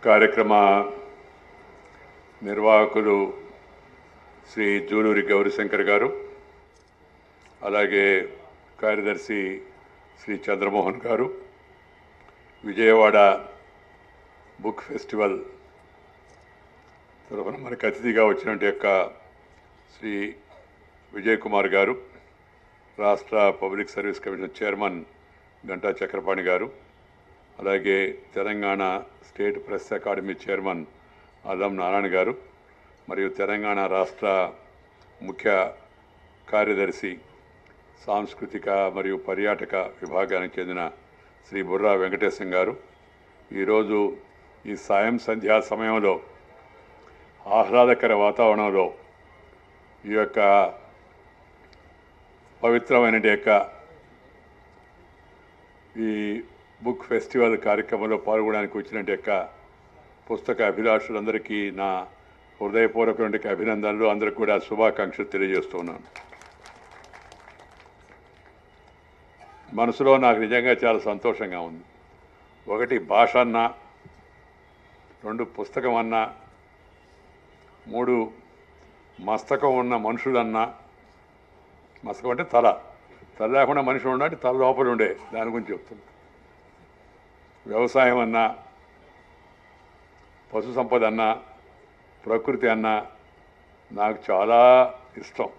కార్యక్రమ నిర్వాహకులు శ్రీ జూలూరి గౌరీశంకర్ గారు, అలాగే కార్యదర్శి శ్రీ చంద్రమోహన్ గారు, విజయవాడ బుక్ ఫెస్టివల్ తరఫున మనకు అతిథిగా వచ్చినట్టు యొక్క శ్రీ విజయ్ కుమార్ గారు, రాష్ట్ర public service commission chairman Ganta Chakrapani గారు, అలాగే Telangana state press academy chairman అల్లం నారాయణ గారు, మరియు తెలంగాణ రాష్ట్ర ముఖ్య కార్యదర్శి సాంస్కృతిక మరియు పర్యాటక విభాగానికి చెందిన శ్రీ బుర్రా వెంకటేశం గారు ఈరోజు ఈ సాయం సంధ్యా సమయంలో ఆహ్లాదకర వాతావరణంలో ఈ యొక్క పవిత్రమైన ఈ బుక్ ఫెస్టివల్ కార్యక్రమంలో పాల్గొనడానికి వచ్చినట్టు యొక్క పుస్తక అభిలాషులందరికీ నా హృదయపూర్వకమైన అభినందనలు, అందరికీ కూడా శుభాకాంక్షలు తెలియజేస్తున్నాను. మనసులో నాకు నిజంగా చాలా సంతోషంగా ఉంది. ఒకటి భాష అన్నా, రెండు పుస్తకం అన్నా, మూడు మస్తకం ఉన్న మనుషులన్నా. మస్తకం అంటే తల లేకుండా మనుషులు ఉండాలి, తల లోపల ఉండే దాని గురించి చెప్తుంది. వ్యవసాయం అన్నా, పశు సంపద అన్నా, ప్రకృతి అన్నా నాకు చాలా ఇష్టం.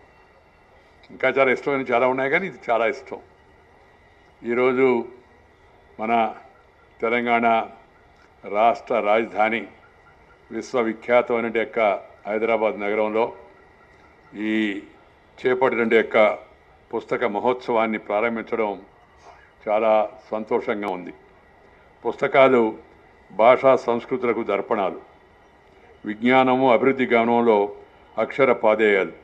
ఇంకా చాలా ఇష్టమైన చాలా ఉన్నాయి, కానీ ఇది చాలా ఇష్టం. ఈరోజు మన తెలంగాణ రాష్ట్ర రాజధాని విశ్వవిఖ్యాతమైన యొక్క హైదరాబాద్ నగరంలో ఈ చేపట్టిన యొక్క పుస్తక మహోత్సవాన్ని ప్రారంభించడం చాలా సంతోషంగా ఉంది. పుస్తకాలు భాషా సంస్కృతులకు దర్పణాలు, విజ్ఞానము అభివృద్ధి గమనంలో అక్షర పాదేయాలు.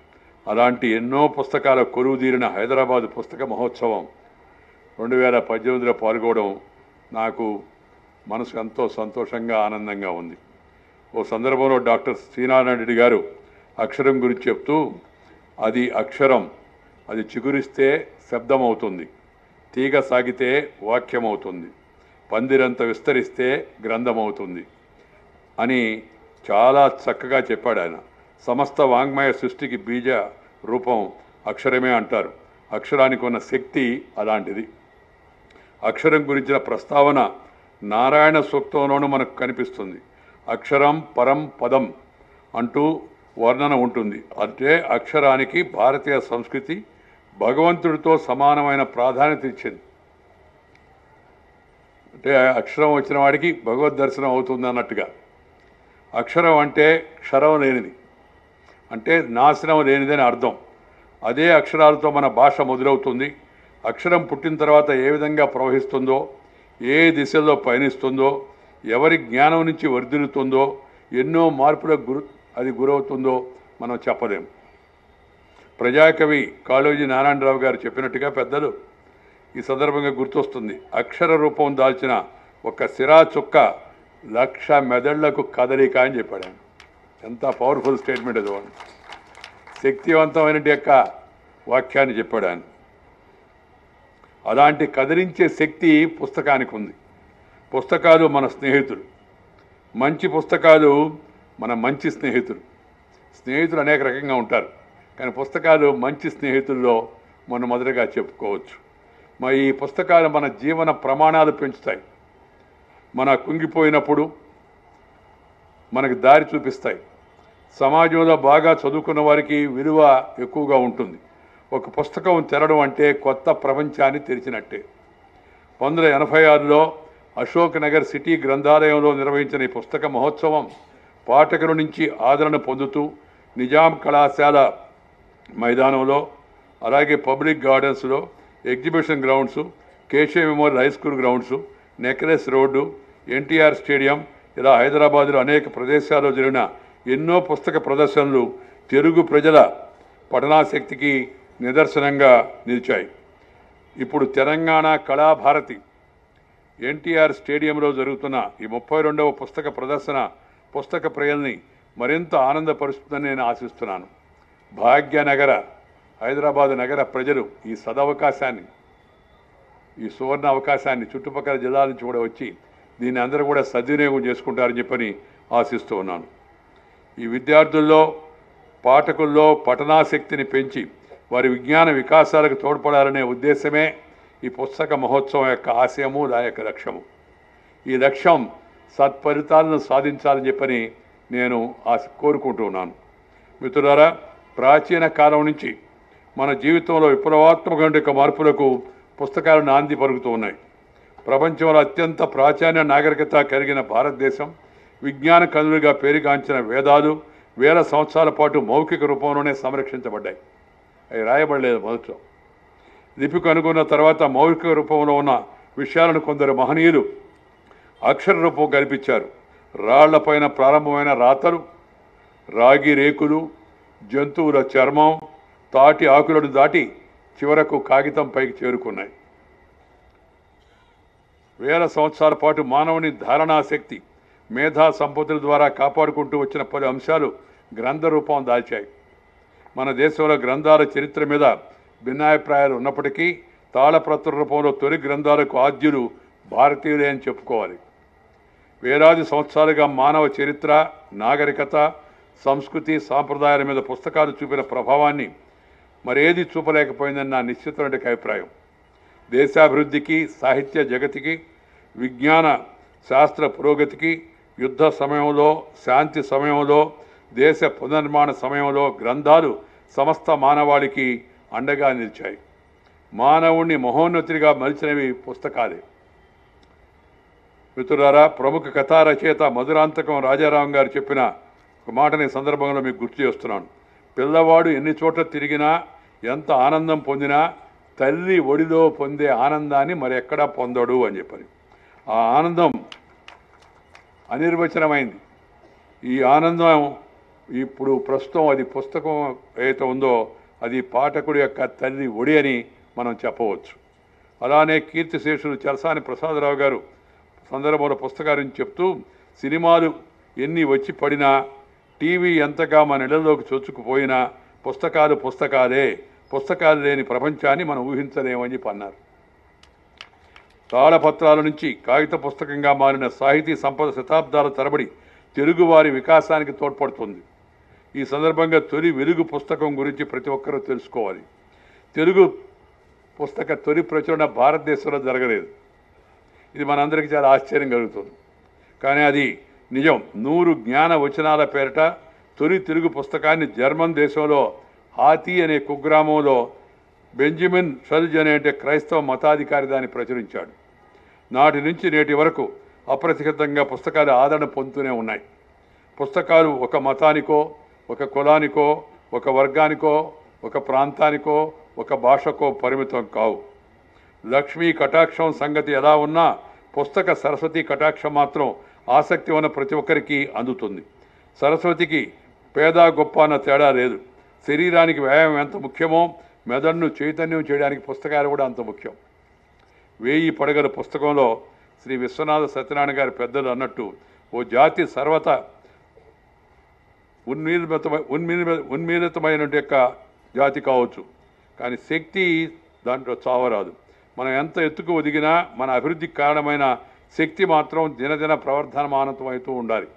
అలాంటి ఎన్నో పుస్తకాల కొలువుదీరిన హైదరాబాదు పుస్తక మహోత్సవం 2018లో పాల్గొనడం నాకు మనసు ఎంతో సంతోషంగా ఆనందంగా ఉంది. ఓ సందర్భంలో డాక్టర్ శ్రీనారాయణ రెడ్డి గారు అక్షరం గురించి చెప్తూ, అది అక్షరం, అది చిగురిస్తే శబ్దం అవుతుంది, తీగ సాగితే వాక్యం అవుతుంది, పందిరంత విస్తరిస్తే గ్రంథం అవుతుంది అని చాలా చక్కగా చెప్పాడు ఆయన. సమస్త వాంగ్మయ సృష్టికి బీజ రూపం అక్షరమే అంటారు. అక్షరానికి ఉన్న శక్తి అలాంటిది. అక్షరం గురించిన ప్రస్తావన నారాయణ సూక్తంలోనూ మనకు కనిపిస్తుంది. అక్షరం పరం పదం అంటూ వర్ణన ఉంటుంది. అంటే అక్షరానికి భారతీయ సంస్కృతి భగవంతుడితో సమానమైన ప్రాధాన్యత ఇచ్చింది. అంటే అక్షరం వచ్చిన వాడికి భగవద్ దర్శనం అవుతుంది అన్నట్టుగా. అక్షరం అంటే క్షరం లేనిది, అంటే నాశనం లేనిదని అర్థం. అదే అక్షరాలతో మన భాష మొదలవుతుంది. అక్షరం పుట్టిన తర్వాత ఏ విధంగా ప్రవహిస్తుందో, ఏ దిశల్లో పయనిస్తుందో, ఎవరి జ్ఞానం నుంచి వర్ధిల్లుతుందో, ఎన్నో మార్పులకు అది గురవుతుందో మనం చెప్పలేము. ప్రజాకవి కాళోజీ నారాయణరావు గారు చెప్పినట్టుగా పెద్దలు ఈ సందర్భంగా గుర్తొస్తుంది, అక్షర రూపం దాల్చిన ఒక సిరా చుక్క 1,00,000 మెదళ్లకు కదలిక అని చెప్పాడు ఆయన. ఎంత పవర్ఫుల్ స్టేట్మెంట్ అది. శక్తివంతమైన యొక్క వాక్యాన్ని చెప్పాడు ఆయన. అలాంటి కదిలించే శక్తి పుస్తకానికి ఉంది. పుస్తకాలు మన స్నేహితులు, మంచి పుస్తకాలు మన మంచి స్నేహితులు. స్నేహితులు అనేక రకంగా ఉంటారు, కానీ పుస్తకాలు మంచి స్నేహితుల్లో మనం మొదటగా చెప్పుకోవచ్చు. మరి ఈ పుస్తకాలు మన జీవన ప్రమాణాలు పెంచుతాయి. మన కుంగిపోయినప్పుడు మనకు దారి చూపిస్తాయి. సమాజంలో బాగా చదువుకున్న వారికి విలువ ఎక్కువగా ఉంటుంది. ఒక పుస్తకం తెరడం అంటే కొత్త ప్రపంచాన్ని తెరిచినట్టే. 1986లో అశోక్ నగర్ సిటీ గ్రంథాలయంలో నిర్వహించిన ఈ పుస్తక మహోత్సవం పాఠకుల నుంచి ఆదరణ పొందుతూ నిజాం కళాశాల మైదానంలో, అలాగే పబ్లిక్ గార్డెన్స్లో, exhibition grounds, Keshav memorial high school grounds, necklace road, NTR stadium, ఇలా హైదరాబాద్లో అనేక ప్రదేశాల్లో జరిగిన ఎన్నో పుస్తక ప్రదర్శనలు తెలుగు ప్రజల పఠనాశక్తికి నిదర్శనంగా నిలిచాయి. ఇప్పుడు తెలంగాణ కళాభారతి ఎన్టీఆర్ స్టేడియంలో జరుగుతున్న ఈ 32వ పుస్తక ప్రదర్శన పుస్తక ప్రియుల్ని మరింత ఆనందపరుస్తుందని నేను ఆశిస్తున్నాను. భాగ్యనగర హైదరాబాద్ నగర ప్రజలు ఈ సదవకాశాన్ని, ఈ సువర్ణ అవకాశాన్ని చుట్టుపక్కల జిల్లాల నుంచి కూడా వచ్చి దీన్ని అందరూ కూడా సద్వినియోగం చేసుకుంటారని చెప్పని ఆశిస్తూ ఉన్నాను. ఈ విద్యార్థుల్లో పాఠకుల్లో పఠనాశక్తిని పెంచి వారి విజ్ఞాన వికాసాలకు తోడ్పడాలనే ఉద్దేశమే ఈ పుస్తక మహోత్సవం యొక్క ఆశయము, దాని యొక్క లక్ష్యము. ఈ లక్ష్యం సత్ఫలితాలను సాధించాలని చెప్పని నేను కోరుకుంటూ ఉన్నాను. మిత్రులారా, ప్రాచీన కాలం నుంచి మన జీవితంలో విప్లవాత్మక మార్పులకు పుస్తకాలు నాంది పలుకుతూ ఉన్నాయి. ప్రపంచంలో అత్యంత ప్రాచీన నాగరికత కలిగిన భారతదేశం విజ్ఞాన కనులుగా పేరుగాంచిన వేదాలు వేల సంవత్సరాల పాటు మౌఖిక రూపంలోనే సంరక్షించబడ్డాయి. అవి రాయబడలేదు మొదట్లో. లిపి కనుగొన్న తర్వాత మౌఖిక రూపంలో ఉన్న విషయాలను కొందరు మహనీయులు అక్షర రూపం కల్పించారు. రాళ్లపైన ప్రారంభమైన రాతలు, రాగి రేకులు, జంతువుల చర్మం, తాటి ఆకులను దాటి చివరకు కాగితం పైకి చేరుకున్నాయి. వేల సంవత్సరాల పాటు మానవుని ధారణాశక్తి, మేధా సంపత్తుల ద్వారా కాపాడుకుంటూ వచ్చిన పలు అంశాలు గ్రంథ రూపం దాల్చాయి. మన దేశంలో గ్రంథాల చరిత్ర మీద భిన్నాభిప్రాయాలు ఉన్నప్పటికీ తాళపత్ర రూపంలో తొలి గ్రంథాలకు ఆద్యులు భారతీయులే అని చెప్పుకోవాలి. వేలాది సంవత్సరాలుగా మానవ చరిత్ర, నాగరికత, సంస్కృతి, సాంప్రదాయాల మీద పుస్తకాలు చూపిన ప్రభావాన్ని మరేది చూపలేకపోయిందని నా నిశ్చితమైన అభిప్రాయం. దేశాభివృద్ధికి, సాహిత్య జగతికి, విజ్ఞాన శాస్త్ర పురోగతికి, యుద్ధ సమయంలో, శాంతి సమయంలో, దేశ పునర్నిర్మాణ సమయంలో గ్రంథాలు సమస్త మానవాళికి అండగా నిలిచాయి. మానవుణ్ణి మహోన్నతిగా మలిచినవి పుస్తకాలే. మిత్రులారా, ప్రముఖ కథా రచయిత మధురాంతకం రాజారాం గారు చెప్పిన ఒక మాటని సందర్భంలో మీకు గుర్తు చేస్తున్నాను. పిల్లవాడు ఎన్ని చోట్ల తిరిగినా, ఎంత ఆనందం పొందినా తల్లి ఒడిలో పొందే ఆనందాన్ని మరి ఎక్కడా పొందడు అని చెప్పని. ఆ ఆనందం అనిర్వచనమైంది. ఈ ఆనందం ఇప్పుడు ప్రస్తుతం అది పుస్తకం ఏదైతే ఉందో అది పాఠకుడి యొక్క తల్లి ఒడి అని మనం చెప్పవచ్చు. అలానే కీర్తిశేషులు చలసాని ప్రసాదరావు గారు సందర్భంలో పుస్తకాన్ని చెప్తూ, సినిమాలు ఎన్ని వచ్చి పడినా, టీవీ ఎంతగా మన ఇళ్లలోకి చొచ్చుకుపోయినా పుస్తకాలే, పుస్తకాలు లేని ప్రపంచాన్ని మనం ఊహించలేమని చెప్పి అన్నారు. తాళపత్రాల నుంచి కాగిత పుస్తకంగా మారిన సాహితీ సంపద శతాబ్దాల తరబడి తెలుగువారి వికాసానికి తోడ్పడుతుంది. ఈ సందర్భంగా తొలి వెలుగు పుస్తకం గురించి ప్రతి ఒక్కరూ తెలుసుకోవాలి. తెలుగు పుస్తక తొలి ప్రచురణ భారతదేశంలో జరగలేదు. ఇది మనందరికీ చాలా ఆశ్చర్యం కలుగుతుంది. కానీ అది నిజం. 100 జ్ఞాన వచనాల పేరిట తొలి తెలుగు పుస్తకాన్ని జర్మన్ దేశంలో హాతీ అనే కుగ్రామంలో బెంజమిన్ షల్జ్ అనే క్రైస్తవ మతాధికారి దాన్ని ప్రచురించాడు. నాటి నుంచి నేటి వరకు అప్రతిహతంగా పుస్తకాలు ఆదరణ పొందుతూనే ఉన్నాయి. పుస్తకాలు ఒక మతానికో, ఒక కులానికో, ఒక వర్గానికో, ఒక ప్రాంతానికో, ఒక భాషకో పరిమితం కావు. లక్ష్మీ కటాక్షం సంగతి ఎలా ఉన్నా పుస్తక సరస్వతి కటాక్షం మాత్రం ఆసక్తి ఉన్న ప్రతి ఒక్కరికి అందుతుంది. సరస్వతికి పేద గొప్ప అన్న తేడా లేదు. శరీరానికి వ్యాయామం ఎంత ముఖ్యమో మెదడును చైతన్యం చేయడానికి పుస్తకాలు కూడా అంత ముఖ్యం. 1000 పడగల పుస్తకంలో శ్రీ విశ్వనాథ సత్యనారాయణ గారి పెద్దలు అన్నట్టు ఓ జాతి సర్వత ఉన్మీలితమైన యొక్క జాతి కావచ్చు, కానీ శక్తి దాంట్లో చావరాదు. మనం ఎంత ఎత్తుకు ఒదిగినా మన అభివృద్ధికి కారణమైన శక్తి మాత్రం దినదిన ప్రవర్ధమానంతం అవుతూ ఉండాలి.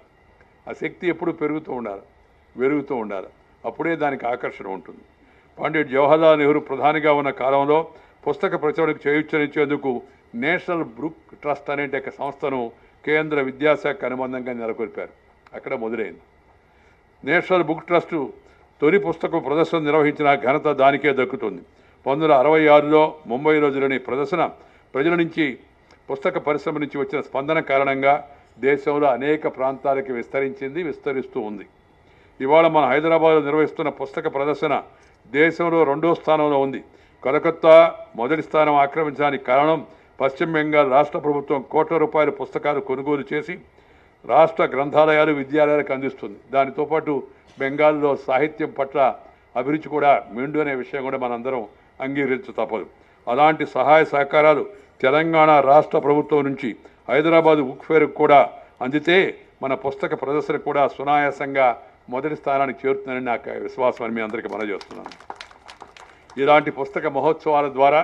ఆ శక్తి ఎప్పుడు పెరుగుతూ ఉండాలి. అప్పుడే దానికి ఆకర్షణ ఉంటుంది. పండిట్ జవహర్లాల్ నెహ్రూ ప్రధానిగా ఉన్న కాలంలో పుస్తక ప్రచురణకు చేయూతనిచ్చేందుకు నేషనల్ బుక్ ట్రస్ట్ అనే సంస్థను కేంద్ర విద్యాశాఖ అనుబంధంగా నెలకొల్పారు. అక్కడ మొదలైంది. నేషనల్ బుక్ ట్రస్ట్ తొలి పుస్తక ప్రదర్శన నిర్వహించిన ఘనత దానికే దక్కుతుంది. 1966లో ముంబైలో జరిగిన ప్రదర్శన ప్రజల నుంచి, పుస్తక పరిశ్రమ నుంచి వచ్చిన స్పందన కారణంగా దేశంలో అనేక ప్రాంతాలకు విస్తరిస్తూ ఉంది. ఇవాళ మన హైదరాబాద్లో నిర్వహిస్తున్న పుస్తక ప్రదర్శన దేశంలో 2వ స్థానంలో ఉంది. కలకత్తా మొదటి స్థానం ఆక్రమించడానికి కారణం పశ్చిమ బెంగాల్ రాష్ట్ర ప్రభుత్వం కోట్ల రూపాయల పుస్తకాలు కొనుగోలు చేసి రాష్ట్ర గ్రంథాలయాలు, విద్యాలయాలకు అందిస్తుంది. దానితో పాటు బెంగాల్లో సాహిత్యం పట్ల అభిరుచి కూడా మెండు అనే విషయం కూడా మనందరం అంగీకరించ తప్పదు. అలాంటి సహాయ సహకారాలు తెలంగాణ రాష్ట్ర ప్రభుత్వం నుంచి హైదరాబాద్ బుక్ ఫేర్కు కూడా అందితే మన పుస్తక ప్రదర్శన కూడా సునాయాసంగా మొదటి స్థానానికి చేరుతుందని నాకు విశ్వాసం అని మీ అందరికీ మనజేస్తున్నాను. ఇలాంటి పుస్తక మహోత్సవాల ద్వారా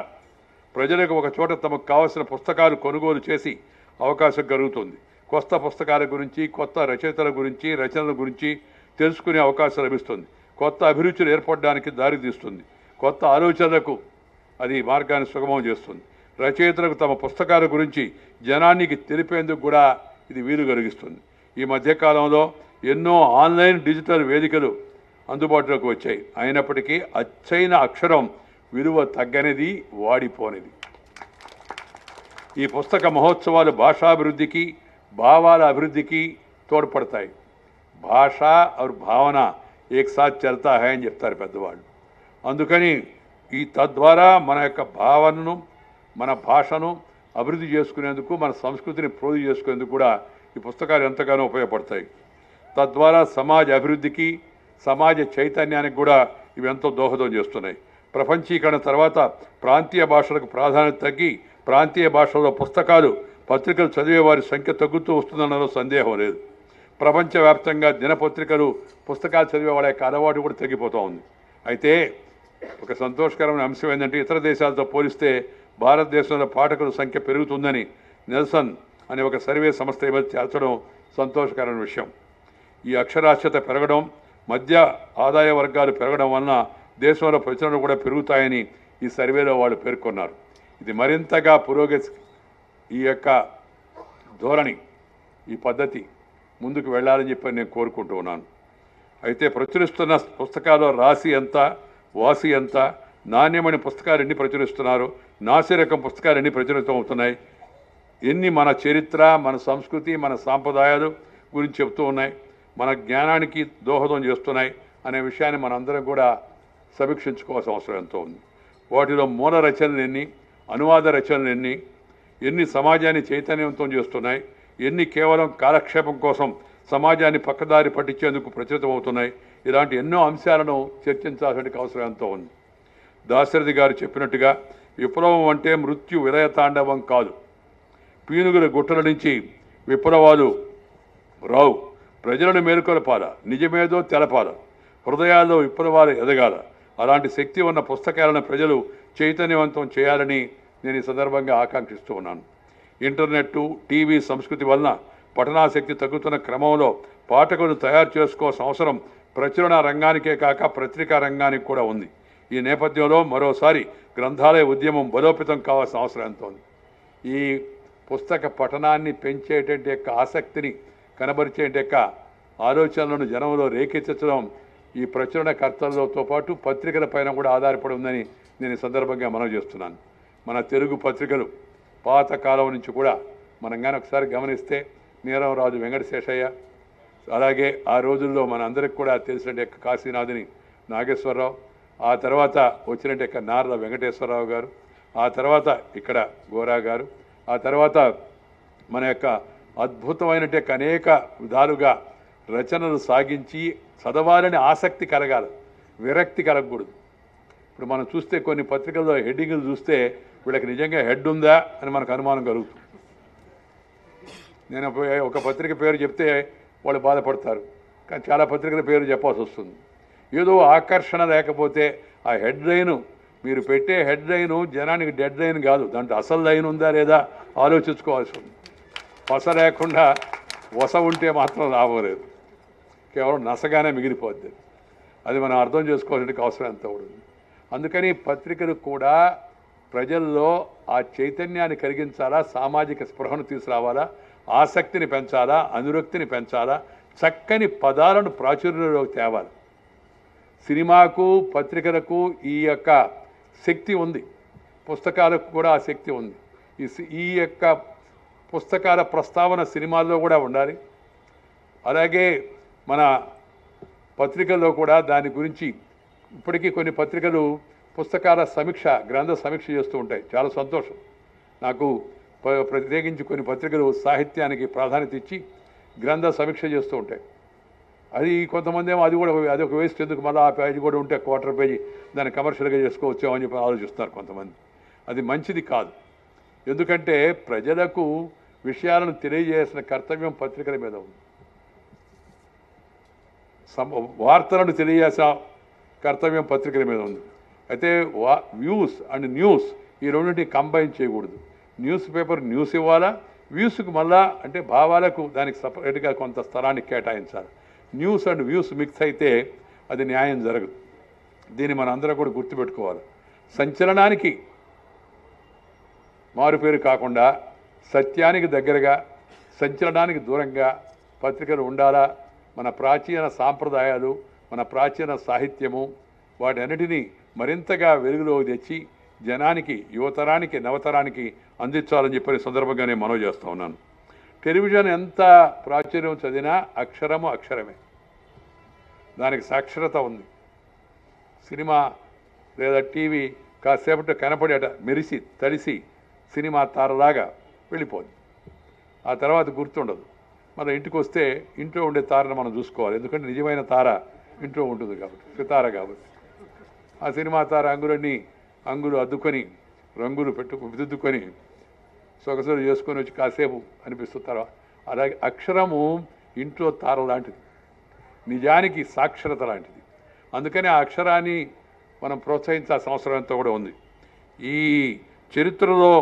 ప్రజలకు ఒక చోట తమకు కావలసిన పుస్తకాలు కొనుగోలు చేసి అవకాశం కలుగుతుంది. కొత్త పుస్తకాల గురించి, కొత్త రచయితల గురించి, రచనల గురించి తెలుసుకునే అవకాశం లభిస్తుంది. కొత్త అభిరుచులు ఏర్పడడానికి దారితీస్తుంది. కొత్త ఆలోచనలకు అది మార్గాన్ని సుగమం చేస్తుంది. రచయితలకు తమ పుస్తకాల గురించి జనానికి తెలిపేందుకు కూడా ఇది వీలు కలిగిస్తుంది. ఈ మధ్యకాలంలో ఎన్నో ఆన్లైన్ డిజిటల్ వేదికలు అందుబాటులోకి వచ్చాయి. అయినప్పటికీ అచ్చైన అక్షరం విలువ తగ్గనిది, వాడిపోనిది. ఈ పుస్తక మహోత్సవాలు భాషాభివృద్ధికి, భావాల అభివృద్ధికి తోడ్పడతాయి. భాష और భావన एक साथ चलता है అని చెప్తారు పెద్దవాళ్ళు. అందుకని తద్వారా మన యొక్క భావనను, మన భాషను అభివృద్ధి చేసుకునేందుకు, మన సంస్కృతిని ప్రోధి చేసుకునేందుకు కూడా ఈ పుస్తకాలు ఎంతగానో ఉపయోగపడతాయి. తద్వారా సమాజ అభివృద్ధికి, సమాజ చైతన్యానికి కూడా ఇవి ఎంతో దోహదం చేస్తున్నాయి. ప్రపంచీకరణ తర్వాత ప్రాంతీయ భాషలకు ప్రాధాన్యత తగ్గి ప్రాంతీయ భాషల్లో పుస్తకాలు, పత్రికలు చదివే వారి సంఖ్య తగ్గుతూ వస్తుందన్నలో సందేహం లేదు. ప్రపంచవ్యాప్తంగా దినపత్రికలు, పుస్తకాలు చదివే వాళ్ళ యొక్క అలవాటు కూడా తగ్గిపోతూ ఉంది. అయితే ఒక సంతోషకరమైన అంశం ఏంటంటే, ఇతర దేశాలతో పోలిస్తే భారతదేశంలో పాఠకుల సంఖ్య పెరుగుతుందని నెల్సన్ అనే ఒక సర్వే సంస్థ తేల్చడం సంతోషకరమైన విషయం. ఈ అక్షరాస్యత పెరగడం, మధ్య ఆదాయ వర్గాలు పెరగడం వలన దేశంలో ప్రచురణలు కూడా పెరుగుతాయని ఈ సర్వేలో వాళ్ళు పేర్కొన్నారు. ఇది మరింతగా పురోగతి, ఈ యొక్క ధోరణి, ఈ పద్ధతి ముందుకు వెళ్ళాలని చెప్పి నేను కోరుకుంటూ ఉన్నాను. అయితే ప్రచురిస్తున్న పుస్తకాల్లో రాసి ఎంత, వాసి ఎంత, నాణ్యమైన పుస్తకాలు ఎన్ని ప్రచురిస్తున్నారు, నాసిరకం పుస్తకాలు ఎన్ని ప్రచురితం అవుతున్నాయి, ఎన్ని మన చరిత్ర, మన సంస్కృతి, మన సాంప్రదాయాలు గురించి చెప్తూ ఉన్నాయి, మన జ్ఞానానికి దోహదం చేస్తున్నాయి అనే విషయాన్ని మనందరం కూడా సమీక్షించుకోవాల్సిన అవసరం ఎంతో ఉంది. వాటిలో మూల రచనలు ఎన్ని, అనువాద రచనలు ఎన్ని సమాజాన్ని చైతన్యవంతం చేస్తున్నాయి, ఎన్ని కేవలం కాలక్షేపం కోసం సమాజాన్ని పక్కదారి పట్టించేందుకు ప్రచురితం అవుతున్నాయి. ఇలాంటి ఎన్నో అంశాలను చర్చించాల్సిన అవసరం ఎంతో ఉంది. దాశరథి గారు చెప్పినట్టుగా విప్లవం అంటే మృత్యు విలయ తాండవం కాదు. పీనుగుల గుట్టల నుంచి విప్లవాలు రావు. ప్రజలను మేలుకొలపాల, నిజమేదో తెలపాల, హృదయాల్లో విప్లవాలు ఎదగాల. అలాంటి శక్తి ఉన్న పుస్తకాలను ప్రజలు చైతన్యవంతం చేయాలని నేను ఈ సందర్భంగా ఆకాంక్షిస్తూ ఉన్నాను. ఇంటర్నెట్టు, టీవీ సంస్కృతి వలన పఠనాశక్తి తగ్గుతున్న క్రమంలో పాఠకులను తయారు చేసుకోవాల్సిన అవసరం ప్రచురణ రంగానికే కాక పత్రికా రంగానికి కూడా ఉంది. ఈ నేపథ్యంలో మరోసారి గ్రంథాలయ ఉద్యమం బలోపేతం కావాల్సిన అవసరం ఎంతో ఉంది. ఈ పుస్తక పఠనాన్ని పెంచేటువంటి యొక్క ఆసక్తిని కనబరిచే యొక్క ఆలోచనలను జనంలో రేకెత్తడం ఈ ప్రచురణ కర్తలతో పాటు పత్రికల పైన కూడా ఆధారపడి ఉందని నేను ఈ సందర్భంగా మనవి చేస్తున్నాను. మన తెలుగు పత్రికలు పాతకాలం నుంచి కూడా మనం కానీ ఒకసారి గమనిస్తే నీరంరాజు వెంకటశేషయ్య, అలాగే ఆ రోజుల్లో మన అందరికి కూడా తెలిసిన యొక్క కాశీనాథుని నాగేశ్వరరావు, ఆ తర్వాత వచ్చినట్టు యొక్క నార్ల వెంకటేశ్వరరావు గారు, ఆ తర్వాత ఇక్కడ గోరా గారు, ఆ తర్వాత మన యొక్క అద్భుతమైనటువంటి అనేక విధాలుగా రచనలు సాగించి చదవాలని ఆసక్తి కలగాలి, విరక్తి కలగకూడదు. ఇప్పుడు మనం చూస్తే కొన్ని పత్రికల్లో హెడ్డింగ్లు చూస్తే వీళ్ళకి నిజంగా హెడ్ ఉందా అని మనకు అనుమానం కలుగుతుంది. నేను ఒక పత్రిక పేరు చెప్తే వాళ్ళు బాధపడతారు, కానీ చాలా పత్రికల పేరు చెప్పాల్సి వస్తుంది. ఏదో ఆకర్షణ లేకపోతే ఆ హెడ్ లైను, మీరు పెట్టే హెడ్ లైను జనానికి డెడ్ లైన్ కాదు, దాంట్లో అసలు లైన్ ఉందా లేదా ఆలోచించుకోవాల్సి ఉంది. పస లేకుండా వస ఉంటే మాత్రం లాభం లేదు, కేవలం నసగానే మిగిలిపోద్ది. అది మనం అర్థం చేసుకోవాల్సిన అవసరం ఎంత ఉంటుంది. అందుకని పత్రికలు కూడా ప్రజల్లో ఆ చైతన్యాన్ని కలిగించాలా, సామాజిక స్పృహను తీసుకురావాలా, ఆసక్తిని పెంచాలా, అనురక్తిని పెంచాలా, చక్కని పదాలను ప్రాచుర్యంలోకి తేవాలి. సినిమాకు, పత్రికలకు ఈ యొక్క శక్తి ఉంది, పుస్తకాలకు కూడా ఆ శక్తి ఉంది. ఈ యొక్క పుస్తకాల ప్రస్తావన సినిమాల్లో కూడా ఉండాలి. అలాగే మన పత్రికల్లో కూడా దాని గురించి ఇప్పటికీ కొన్ని పత్రికలు పుస్తకాల సమీక్ష, గ్రంథ సమీక్ష చేస్తూ ఉంటాయి. చాలా సంతోషం. నాకు ప్రత్యేకించి కొన్ని పత్రికలు సాహిత్యానికి ప్రాధాన్యత ఇచ్చి గ్రంథ సమీక్ష చేస్తూ ఉంటాయి. అది కొంతమంది ఏమో అది ఒక వేస్ట్, ఎందుకు మళ్ళీ ఆ పేజీ కూడా ఉంటే క్వార్టర్ పేజీ దాన్ని కమర్షియల్గా చేసుకోవచ్చు అని చెప్పి ఆలోచిస్తున్నారు కొంతమంది. అది మంచిది కాదు. ఎందుకంటే ప్రజలకు విషయాలను తెలియజేసిన కర్తవ్యం పత్రికల మీద ఉంది, వార్తలను తెలియజేసిన కర్తవ్యం పత్రికల మీద ఉంది. అయితే వ్యూస్ అండ్ న్యూస్ ఈ రెండింటిని కంబైన్ చేయకూడదు. న్యూస్ పేపర్ న్యూస్ ఇవ్వాలా, వ్యూస్కి మళ్ళా అంటే భావాలకు దానికి సపరేట్గా కొంత స్థలాన్ని కేటాయించాలి. న్యూస్ అండ్ వ్యూస్ మిక్స్ అయితే అది న్యాయం జరగదు. దీన్ని మన అందరం కూడా గుర్తుపెట్టుకోవాలి. సంచలనానికి మారుపేరు కాకుండా సత్యానికి దగ్గరగా, సంచలనానికి దూరంగా పత్రికలు ఉండాలా. మన ప్రాచీన సాంప్రదాయాలు, మన ప్రాచీన సాహిత్యము వాటి అన్నిటినీ మరింతగా వెలుగులోకి తెచ్చి జనానికి, యువతరానికి, నవతరానికి అందించాలని చెప్పిన సందర్భంగా నేను మనవి చేస్తూ ఉన్నాను. టెలివిజన్ ఎంత ప్రాచుర్యం చదివినా అక్షరము అక్షరమే, దానికి సాక్షరత ఉంది. సినిమా లేదా టీవీ కాసేపటి కనపడేట మెరిసి తడిసి సినిమా తారలాగా వెళ్ళిపోద్ది, ఆ తర్వాత గుర్తుండదు. మన ఇంటికి వస్తే ఇంట్లో ఉండే తారను మనం చూసుకోవాలి, ఎందుకంటే నిజమైన తార ఇంట్లో ఉంటుంది కాబట్టి, సితార కాబట్టి. ఆ సినిమా తార అంగులు అద్దుకొని రంగులు దిద్దుకొని సొగసులు చేసుకొని వచ్చి కాసేపు అనిపిస్తుంటారు. అలాగే అక్షరము ఇంట్లో తార లాంటిది, నిజానికి సాక్షరత లాంటిది. అందుకని ఆ అక్షరాన్ని మనం ప్రోత్సహించాల్సిన అవసరం ఎంతో కూడా ఉంది. ఈ చరిత్రలో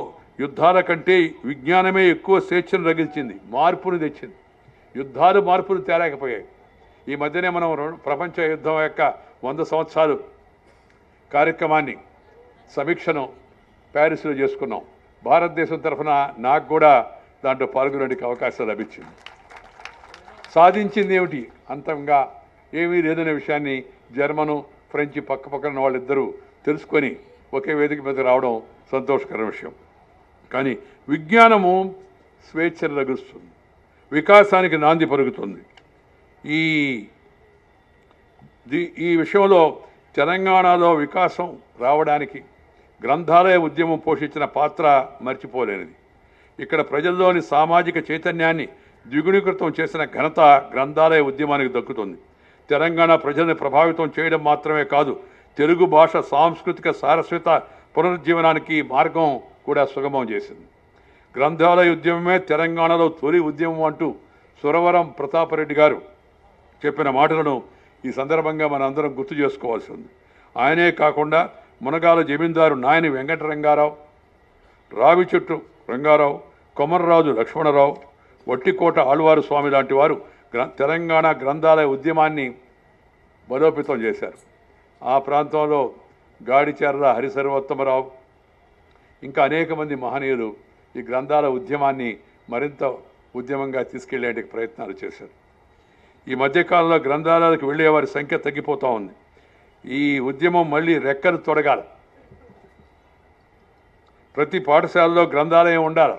యుద్ధాల కంటే విజ్ఞానమే ఎక్కువ స్వేచ్ఛను రగిల్చింది, మార్పును తెచ్చింది. యుద్ధాలు మార్పులు తేలేకపోయాయి. ఈ మధ్యనే మనం ప్రపంచ యుద్ధం యొక్క 100 సంవత్సరాలు కార్యక్రమాన్ని సమీక్షను ప్యారిస్లో చేసుకున్నాం. భారతదేశం తరఫున నాకు కూడా దాంట్లో పాల్గొనేందుకు అవకాశం లభించింది. సాధించింది ఏమిటి? అంతంగా ఏమీ లేదనే విషయాన్ని జర్మను, ఫ్రెంచి పక్కన వాళ్ళిద్దరూ తెలుసుకొని ఒకే వేదిక మీద రావడం సంతోషకరమైన విషయం. కానీ విజ్ఞానము స్వేచ్ఛను రగిస్తుంది, వికాసానికి నాంది పలుకుతుంది. ఈ విషయంలో తెలంగాణలో వికాసం రావడానికి గ్రంథాలయ ఉద్యమం పోషించిన పాత్ర మర్చిపోలేనిది. ఇక్కడ ప్రజల్లోని సామాజిక చైతన్యాన్ని ద్విగుణీకృతం చేసిన ఘనత గ్రంథాలయ ఉద్యమానికి దక్కుతుంది. తెలంగాణ ప్రజల్ని ప్రభావితం చేయడం మాత్రమే కాదు, తెలుగు భాష సాంస్కృతిక సారస్వత పునరుజ్జీవనానికి మార్గం కూడా సుగమం చేసింది. గ్రంథాలయ ఉద్యమమే తెలంగాణలో తొలి ఉద్యమం అంటూ సురవరం ప్రతాపరెడ్డి గారు చెప్పిన మాటలను ఈ సందర్భంగా మనందరం గుర్తు చేసుకోవాల్సి ఉంది. ఆయనే కాకుండా మునగాల జమీందారు నాయని వెంకటరంగారావు, రావిచెట్టు రంగారావు, కొమర్రాజు లక్ష్మణరావు, వట్టికోట ఆళ్వారు స్వామి లాంటి వారు తెలంగాణ గ్రంథాలయ ఉద్యమాన్ని బలోపేతం చేశారు. ఆ ప్రాంతంలో గాడిచెర్ల హరిసర్వోత్తమరావు ఇంకా అనేక మంది మహనీయులు ఈ గ్రంథాల ఉద్యమాన్ని మరింత ఉద్యమంగా తీసుకెళ్లేందుకు ప్రయత్నాలు చేశారు. ఈ మధ్యకాలంలో గ్రంథాలయాలకు వెళ్లే వారి సంఖ్య తగ్గిపోతూ ఉంది. ఈ ఉద్యమం మళ్ళీ రెక్కలు తొడగాలి. ప్రతి పాఠశాలలో గ్రంథాలయం ఉండాలి,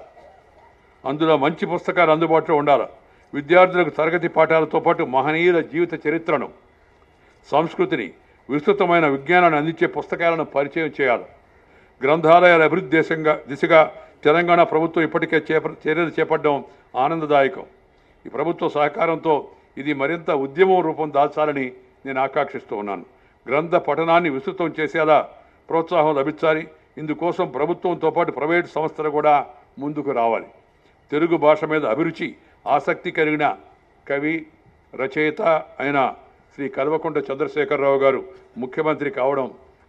అందులో మంచి పుస్తకాలు అందుబాటులో ఉండాలి. విద్యార్థులకు తరగతి పాఠాలతో పాటు మహనీయుల జీవిత చరిత్రను, సంస్కృతిని, విస్తృతమైన విజ్ఞానాన్ని అందించే పుస్తకాలను పరిచయం చేయాలి. గ్రంథాలయాల అభివృద్ధి దిశగా తెలంగాణ ప్రభుత్వం ఇప్పటికే చర్యలు చేపట్టడం ఆనందదాయకం. ఈ ప్రభుత్వ సహకారంతో ఇది మరింత ఉద్యమం రూపం దాల్చాలని నేను ఆకాంక్షిస్తూ ఉన్నాను. గ్రంథ పఠనాన్ని విస్తృతం చేసేలా ప్రోత్సాహం లభించాలి. ఇందుకోసం ప్రభుత్వంతో పాటు ప్రైవేటు సంస్థలు కూడా ముందుకు రావాలి. తెలుగు భాష మీద అభిరుచి, ఆసక్తి కలిగిన కవి, రచయిత అయిన శ్రీ కల్వకుంట్ల చంద్రశేఖరరావు గారు ముఖ్యమంత్రి కావడం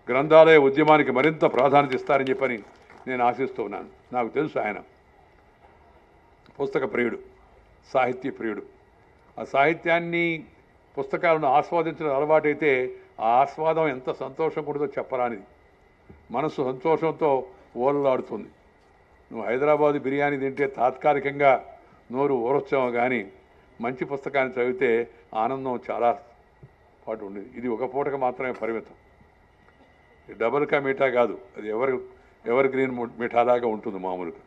గ్రంథాలయ ఉద్యమానికి మరింత ప్రాధాన్యత ఇస్తారని చెప్పని నేను ఆశిస్తూ ఉన్నాను. నాకు తెలుసు ఆయన పుస్తక ప్రియుడు, సాహిత్య ప్రియుడు. ఆ సాహిత్యాన్ని, పుస్తకాలను ఆస్వాదించడం అలవాటైతే ఆ ఆస్వాదం ఎంత సంతోషం కూడదో చెప్పరానిది. మనసు సంతోషంతో ఓలలాడుతుంది. నువ్వు హైదరాబాదు బిర్యానీ తింటే తాత్కాలికంగా నోరు ఊరొచ్చావు, కానీ మంచి పుస్తకాన్ని చదివితే ఆనందం చాలా పాటు ఉండేది. ఇది ఒక పూటకు మాత్రమే పరిమితం. డబుల్ కా మీఠా కాదు, అది ఎవర్ గ్రీన్ మీఠాలాగా ఉంటుంది మామూలుగా.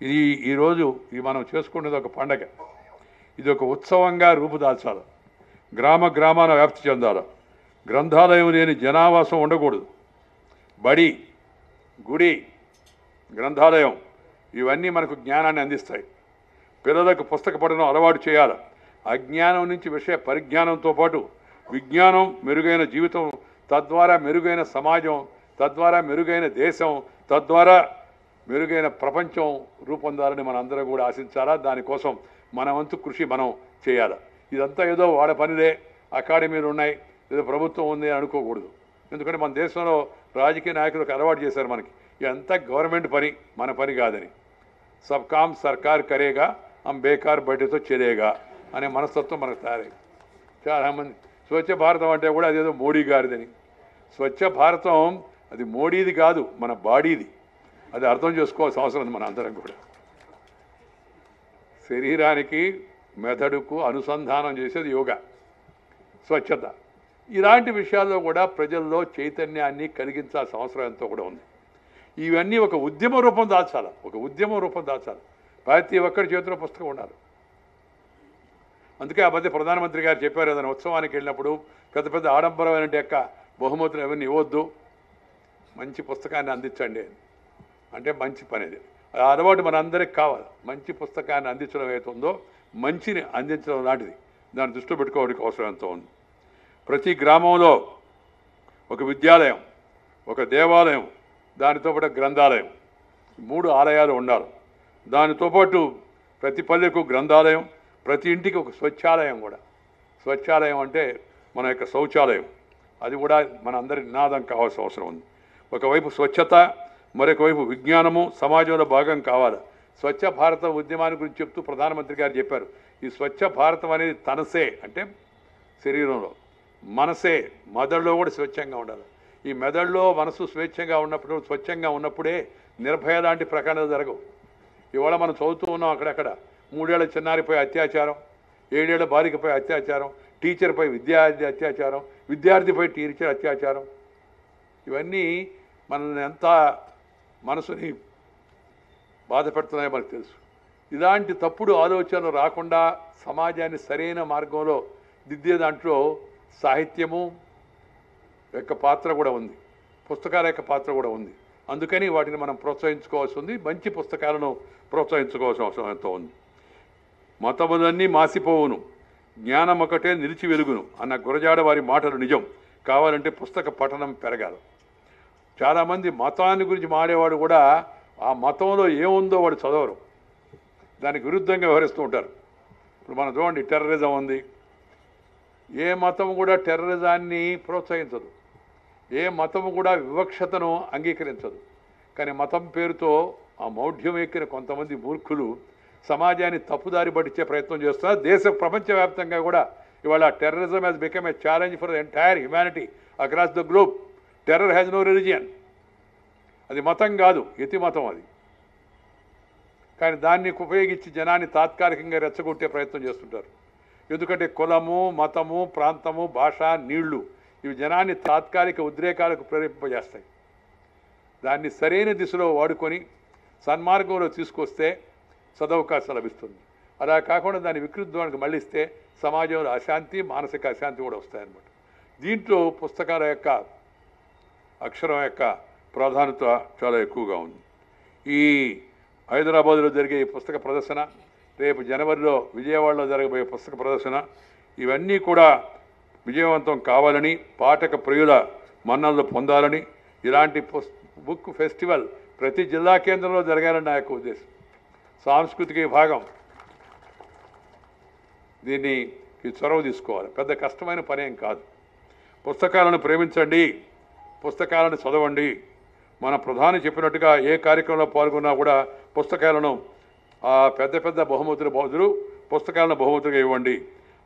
ఇది ఈరోజు మనం చేసుకునేది ఒక పండగ. ఇది ఒక ఉత్సవంగా రూపుదాల్చాలి. గ్రామాన వ్యాప్తి చెందాలి. గ్రంథాలయం లేని జనావాసం ఉండకూడదు. బడి, గుడి, గ్రంథాలయం ఇవన్నీ మనకు జ్ఞానాన్ని అందిస్తాయి. పిల్లలకు పుస్తక పఠనం అలవాటు చేయాలి. అజ్ఞానం నుంచి విషయ పరిజ్ఞానంతో పాటు విజ్ఞానం, మెరుగైన జీవితం, తద్వారా మెరుగైన సమాజం, తద్వారా మెరుగైన దేశం, తద్వారా మెరుగైన ప్రపంచం రూపొందాలని మనందరం కూడా ఆశించాలా. దానికోసం మన వంతు కృషి మనం చేయాలి. ఇదంతా ఏదో వాడ పనిదే, అకాడమీలు ఉన్నాయి, ఏదో ప్రభుత్వం ఉంది అని అనుకోకూడదు. ఎందుకంటే మన దేశంలో రాజకీయ నాయకులకు అలవాటు చేశారు మనకి ఇదంతా గవర్నమెంట్ పని, మన పని కాదని. సబ్ కామ్ సర్కార్ కరేగా హమ్ బేకార్ బయటతో చెలేగా అనే మనస్తత్వం మనకు తయారైంది. చాలామంది స్వచ్ఛ భారతం అంటే కూడా అదేదో మోడీ గారిదని. స్వచ్ఛ భారతం అది మోడీది కాదు, మన బాడీది. అది అర్థం చేసుకోవాల్సిన అవసరం ఉంది మన అందరం కూడా. శరీరానికి మెదడుకు అనుసంధానం చేసేది యోగా, స్వచ్ఛత. ఇలాంటి విషయాల్లో కూడా ప్రజల్లో చైతన్యాన్ని కలిగించాల్సిన అవసరం ఎంతో కూడా ఉంది. ఇవన్నీ ఒక ఉద్యమ రూపం దాల్చాలి, ఒక ఉద్యమ రూపం దాల్చాలి. ప్రతి ఒక్కరి చేతిలో పుస్తకం ఉండాలి. అందుకే ఆ మధ్య ప్రధానమంత్రి గారు చెప్పారు, ఏదైనా ఉత్సవానికి వెళ్ళినప్పుడు పెద్ద పెద్ద ఆడంబరమైన యొక్క బహుమతులు ఎవరిని ఇవ్వద్దు, మంచి పుస్తకాన్ని అందించండి అంటే మంచి పని. అది ఆ అలవాటు మనందరికి కావాలి. మంచి పుస్తకాన్ని అందించడం ఏతుందో మంచిని అందించడం లాంటిది. దాన్ని దృష్టిలో పెట్టుకోవడానికి అవసరం ఎంతో ఉంది. ప్రతి గ్రామంలో ఒక విద్యాలయం, ఒక దేవాలయం, దానితో పాటు గ్రంథాలయం, 3 ఆలయాలు ఉండాలి. దానితో పాటు ప్రతి పల్లెకు గ్రంథాలయం, ప్రతి ఇంటికి ఒక స్వచ్ఛాలయం కూడా. స్వచ్ఛాలయం అంటే మన యొక్క శౌచాలయం. అది కూడా మన అందరి నినాదం కావాల్సిన అవసరం ఉంది. ఒకవైపు స్వచ్ఛత, మరొక వైపు విజ్ఞానము సమాజంలో భాగం కావాలి. స్వచ్ఛ భారత ఉద్యమాన్ని గురించి చెప్తూ ప్రధానమంత్రి గారు చెప్పారు, ఈ స్వచ్ఛ భారతం అనేది తనసే అంటే శరీరంలో, మనసే మెదడులో కూడా స్వచ్ఛంగా ఉండాలి. ఈ మెదడులో మనసు స్వేచ్ఛంగా ఉన్నప్పుడు, స్వచ్ఛంగా ఉన్నప్పుడే నిర్భయ లాంటి ప్రకటనలు జరగవు. ఇవాళ మనం చదువుతూ ఉన్నాం అక్కడక్కడ 3 ఏళ్ల చిన్నారిపై అత్యాచారం, 7 ఏళ్ల బాలికపై అత్యాచారం, టీచర్పై విద్యార్థి అత్యాచారం, విద్యార్థిపై టీచర్ అత్యాచారం. ఇవన్నీ మనల్ని ఎంత మనసుని బాధ పెడుతున్నాయో మనకు తెలుసు. ఇలాంటి తప్పుడు ఆలోచనలు రాకుండా సమాజాన్ని సరైన మార్గంలో దిద్దే దాంట్లో సాహిత్యము యొక్క పాత్ర కూడా ఉంది, పుస్తకాల యొక్క పాత్ర కూడా ఉంది. అందుకని వాటిని మనం ప్రోత్సహించుకోవాల్సి ఉంది. మంచి పుస్తకాలను ప్రోత్సహించుకోవాల్సిన అవసరం ఎంతో ఉంది. మతములన్నీ మాసిపోవును, జ్ఞానం ఒకటే నిలిచి వెలుగును అన్న గురజాడ వారి మాటలు నిజం. కావాలంటే పుస్తక పఠనం పెరగాలి. చాలామంది మతాన్ని గురించి మాడేవాడు కూడా ఆ మతంలో ఏముందో వాడు చదవరు, దానికి విరుద్ధంగా వ్యవహరిస్తూ ఉంటారు. ఇప్పుడు మనం చూడండి, టెర్రరిజం ఉంది. ఏ మతం కూడా టెర్రరిజాన్ని ప్రోత్సహించదు, ఏ మతము కూడా వివక్షతను అంగీకరించదు. కానీ మతం పేరుతో ఆ మౌఢ్యం ఎక్కిన కొంతమంది మూర్ఖులు సమాజాన్ని తప్పుదారి పట్టించే ప్రయత్నం చేస్తున్నారు. ప్రపంచవ్యాప్తంగా కూడా ఇవాళ terrorism has become a challenge for the entire humanity across the globe. Terror has no religion. అది మతం కాదు, యతి మతం అది. కానీ దాన్ని ఉపయోగించి జనాన్ని తాత్కాలికంగా రెచ్చగొట్టే ప్రయత్నం చేస్తుంటారు. ఎందుకంటే కులము, మతము, ప్రాంతము, భాష, నీళ్లు ఇవి జనాన్ని తాత్కాలిక ఉద్రేకాలకు ప్రేరేపింపజేస్తాయి. దాన్ని సరైన దిశలో వాడుకొని సన్మార్గంలో తీసుకొస్తే సదవకాశం లభిస్తుంది. అలా కాకుండా దాన్ని వికృద్వానికి మళ్ళిస్తే సమాజంలో అశాంతి, మానసిక అశాంతి కూడా వస్తాయన్నమాట. దీంట్లో పుస్తకాల యొక్క అక్షరం యొక్క ప్రాధాన్యత చాలా ఎక్కువగా ఉంది. ఈ హైదరాబాదులో జరిగే ఈ పుస్తక ప్రదర్శన, రేపు జనవరిలో విజయవాడలో జరగబోయే పుస్తక ప్రదర్శన, ఇవన్నీ కూడా విజయవంతం కావాలని, పాఠక ప్రియుల మన్ననలు పొందాలని, ఇలాంటి బుక్ ఫెస్టివల్ ప్రతి జిల్లా కేంద్రంలో జరగాలని నా యొక్క ఉద్దేశం. సాంస్కృతిక విభాగం దీన్ని చొరవ తీసుకోవాలి. పెద్ద కష్టమైన పనేం కాదు. పుస్తకాలను ప్రేమించండి, పుస్తకాలను చదవండి. మన ప్రధాని చెప్పినట్టుగా ఏ కార్యక్రమంలో పాల్గొన్నా కూడా పుస్తకాలను పెద్ద పెద్ద బహుమతుల బదులు పుస్తకాలను బహుమతులుగా ఇవ్వండి.